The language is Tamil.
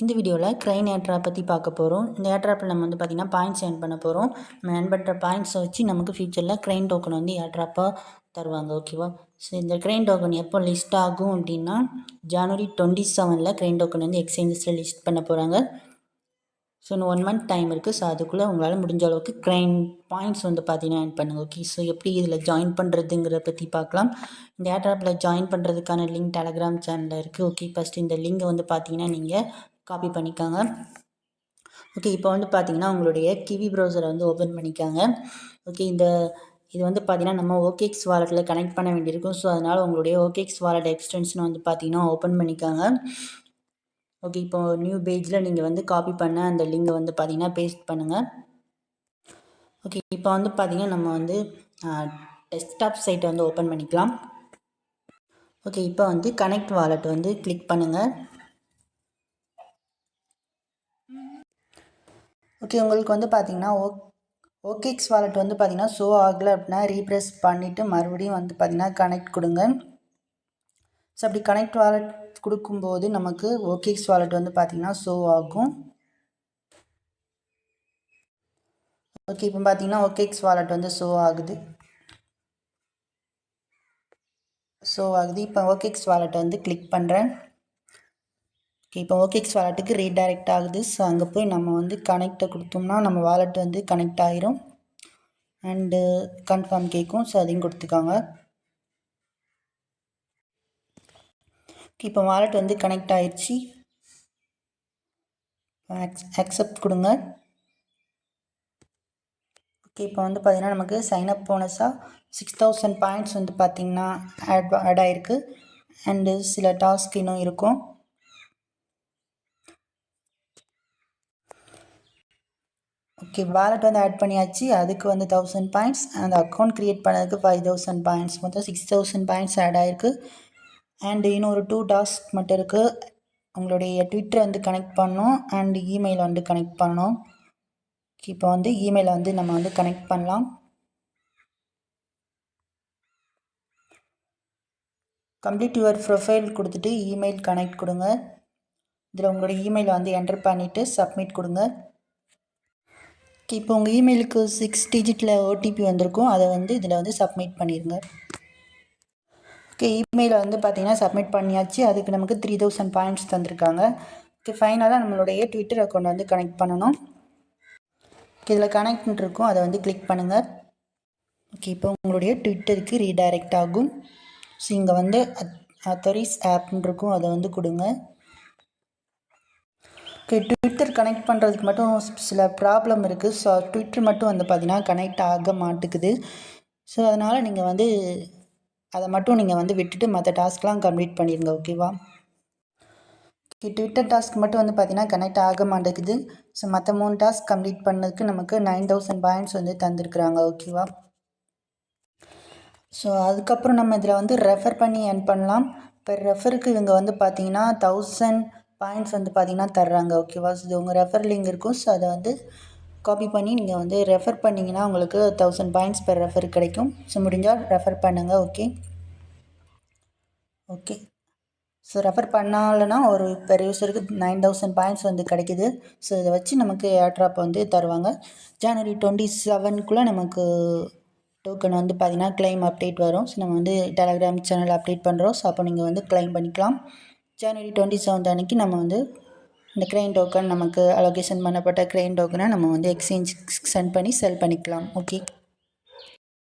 இந்த வீடியோவில் க்ரைன் ஏர்ட்ராப் பற்றி பார்க்க போகிறோம். இந்த ஏர்ட்ராப்பில் நம்ம வந்து பார்த்திங்கன்னா பாயிண்ட்ஸ் ஏர்ன் பண்ண போகிறோம். நம்ம ஏர்ன் பண்ணுற பாயிண்ட்ஸை வச்சு நமக்கு ஃபியூச்சரில் க்ரைன் டோக்கன் வந்து ஏர்ட்ராப்பாக தருவாங்க. ஓகேவா? ஸோ இந்த க்ரைன் டோக்கன் எப்போ லிஸ்ட் ஆகும் அப்படின்னா ஜனவரி 27 க்ரைன் டோக்கன் வந்து எக்ஸ்சேஞ்சஸில் லிஸ்ட் பண்ண போகிறாங்க. ஸோ இன்னும் 1 மந்த் டைம் இருக்குது. ஸோ அதுக்குள்ளே உங்களால் முடிஞ்ச அளவுக்கு க்ரைன் பாயிண்ட்ஸ் வந்து பார்த்தீங்கன்னா ஏர்ன் பண்ணுங்கள். ஓகே, ஸோ எப்படி இதில் ஜாயின் பண்ணுறதுங்கிறத பற்றி பார்க்கலாம். இந்த ஏர்ட்ராப்பில் ஜாயின் பண்ணுறதுக்கான லிங்க் டெலகிராம் சேனலில் இருக்குது. ஓகே, ஃபஸ்ட்டு இந்த லிங்கை வந்து பார்த்தீங்கன்னா நீங்கள் காப்பி பண்ணிக்காங்க. ஓகே, இப்போ வந்து பார்த்தீங்கன்னா உங்களுடைய கிவி ப்ரௌசரை வந்து ஓப்பன் பண்ணிக்காங்க. ஓகே, இது வந்து பார்த்தீங்கன்னா நம்ம ஓகேஎக்ஸ் வாலெட்டில் கனெக்ட் பண்ண வேண்டியிருக்கும். ஸோ அதனால் உங்களுடைய ஓகேஎக்ஸ் வாலெட் எக்ஸ்டென்ஷனை வந்து பார்த்தீங்கன்னா ஓப்பன் பண்ணிக்காங்க. ஓகே, இப்போ நியூ பேஜில் நீங்கள் வந்து காப்பி பண்ண அந்த லிங்கை வந்து பார்த்தீங்கன்னா பேஸ்ட் பண்ணுங்கள். ஓகே, இப்போ வந்து பார்த்தீங்கன்னா நம்ம வந்து டெஸ்க்டாப் சைட்டை வந்து ஓப்பன் பண்ணிக்கலாம். ஓகே, இப்போ வந்து கனெக்ட் வாலெட் வந்து கிளிக் பண்ணுங்கள். ஓகே, உங்களுக்கு வந்து பார்த்தீங்கன்னா ஓகேஎக்ஸ் வாலெட் வந்து பார்த்தீங்கன்னா ஷோ ஆகலை அப்படின்னா ரீப்ரெஸ் பண்ணிவிட்டு மறுபடியும் வந்து பார்த்தீங்கன்னா கனெக்ட் கொடுங்க. ஸோ அப்படி கனெக்ட் வாலெட் கொடுக்கும்போது நமக்கு ஓகேஎக்ஸ் வாலெட் வந்து பார்த்தீங்கன்னா ஷோ ஆகும். ஓகே, இப்போ பார்த்தீங்கன்னா ஓகேஎக்ஸ் வாலெட் வந்து ஷோ ஆகுது. இப்போ ஓகேஎக்ஸ் வாலெட்டை வந்து கிளிக் பண்ணுறேன். ஓகே, இப்போ ஓகேஎக்ஸ் வாலெட்டுக்கு ரீடைரக்ட் ஆகுது. ஸோ அங்கே போய் நம்ம வந்து கனெக்டை கொடுத்தோம்னா நம்ம வாலெட் வந்து கனெக்ட் ஆகிரும். அண்டு கன்ஃபார்ம் கேட்கும். ஸோ அதையும் கொடுத்துக்காங்க. இப்போ வாலெட் வந்து கனெக்ட் ஆயிடுச்சு. அக்செப்ட் கொடுங்க. ஓகே, இப்போ வந்து பார்த்தீங்கன்னா நமக்கு சைன்அப் போனஸாக 6000 பாயிண்ட்ஸ் வந்து பார்த்திங்கன்னா ஆட் ஆகிருக்கு. அண்டு சில டாஸ்க் இன்னும் இருக்கும். ஓகே, வாலெட் வந்து ஆட் பண்ணியாச்சு. அதுக்கு வந்து 1000 பாயிண்ட்ஸ், அந்த அக்கௌண்ட் க்ரியேட் பண்ணதுக்கு 5000 பாயிண்ட்ஸ், மொத்தம் 6000 பாயிண்ட்ஸ் ஆட் ஆகிருக்கு. அண்டு இன்னும் ஒரு 2 டாஸ்க் மட்டும் இருக்குது. உங்களுடைய ட்விட்டரை வந்து கனெக்ட் பண்ணணும் அண்டு இமெயில் வந்து கனெக்ட் பண்ணணும். இப்போ வந்து இமெயிலை வந்து நம்ம வந்து கனெக்ட் பண்ணலாம். கம்ப்ளீட் யுவர் ப்ரொஃபைல் கொடுத்துட்டு இமெயில் கனெக்ட் கொடுங்க. இதில் உங்களுடைய இமெயிலை வந்து என்டர் பண்ணிவிட்டு சப்மிட் கொடுங்க. இப்போ உங்கள் இமெயிலுக்கு 6 டிஜிட்டில் ஓடிபி வந்திருக்கும். அதை வந்து இதில் வந்து சப்மிட் பண்ணிடுங்க. ஓகே, இமெயிலை வந்து பார்த்திங்கன்னா சப்மிட் பண்ணியாச்சு. அதுக்கு நமக்கு 3000 பாயிண்ட்ஸ் தந்திருக்காங்க. ஓகே, ஃபைனலாக நம்மளுடைய ட்விட்டர் அக்கௌண்ட் வந்து கனெக்ட் பண்ணணும். ஓகே, இதில் கனெக்ட் இருக்கும், அதை வந்து கிளிக் பண்ணுங்கள். ஓகே, இப்போ உங்களுடைய ட்விட்டருக்கு ரீடைரக்ட் ஆகும். ஸோ இங்கே வந்து அத்தாரிஸ் ஆப்னு இருக்கும், அதை வந்து கொடுங்க. ஓகே, ட்விட்டர் கனெக்ட் பண்ணுறதுக்கு மட்டும் சில ப்ராப்ளம் இருக்குது. ஸோ ட்விட்டர் மட்டும் வந்து பார்த்திங்கன்னா கனெக்ட் ஆக மாட்டேங்குது. ஸோ அதனால் நீங்கள் வந்து அதை மட்டும் நீங்கள் வந்து விட்டுட்டு மற்ற டாஸ்க்லாம் கம்ப்ளீட் பண்ணிடுங்க. ஓகேவா? ஓகே, ட்விட்டர் டாஸ்க் மட்டும் வந்து பார்த்திங்கன்னா கனெக்ட் ஆக மாட்டேங்குது. ஸோ மற்ற 3 டாஸ்க் கம்ப்ளீட் பண்ணதுக்கு நமக்கு 9000 பாயிண்ட்ஸ் வந்து தந்துருக்குறாங்க. ஓகேவா? ஸோ அதுக்கப்புறம் நம்ம இதில் வந்து ரெஃபர் பண்ணி ஏர்ன் பண்ணலாம். பெர் ரெஃபருக்கு இவங்க வந்து பார்த்திங்கன்னா 1000 பாயிண்ட்ஸ் வந்து பார்த்திங்கன்னா தர்றாங்க. ஓகேவா? ஸோ இது உங்கள் ரெஃபர் லிங்க் இருக்கும். ஸோ அதை வந்து காப்பி பண்ணி நீங்கள் வந்து ரெஃபர் பண்ணிங்கன்னா உங்களுக்கு 1000 பாயிண்ட்ஸ் பெர் ரெஃபர் கிடைக்கும். ஸோ முடிஞ்சால் ரெஃபர் பண்ணுங்கள். ஓகே, ஸோ ரெஃபர் பண்ணாலனா ஒரு பெர் யூஸருக்கு 9000 பாயிண்ட்ஸ் வந்து கிடைக்கிது. ஸோ இதை வச்சு நமக்கு ஏர்ட்ராப் வந்து தருவாங்க. ஜனவரி 27 நமக்கு டோக்கன் வந்து பார்த்திங்கன்னா கிளைம் அப்டேட் வரும். ஸோ நம்ம வந்து டெலகிராம் சேனல் அப்டேட் பண்ணுறோம். ஸோ அப்போ நீங்கள் வந்து கிளைம் பண்ணிக்கலாம். ஜனவரி 27 அன்றைக்கி நம்ம வந்து இந்த க்ரைன் டோக்கன் நமக்கு அலோகேஷன் பண்ணப்பட்ட க்ரைன் டோக்கனை நம்ம வந்து எக்ஸ்சேஞ்ச் சென்ட் பண்ணி செல் பண்ணிக்கலாம். ஓகே.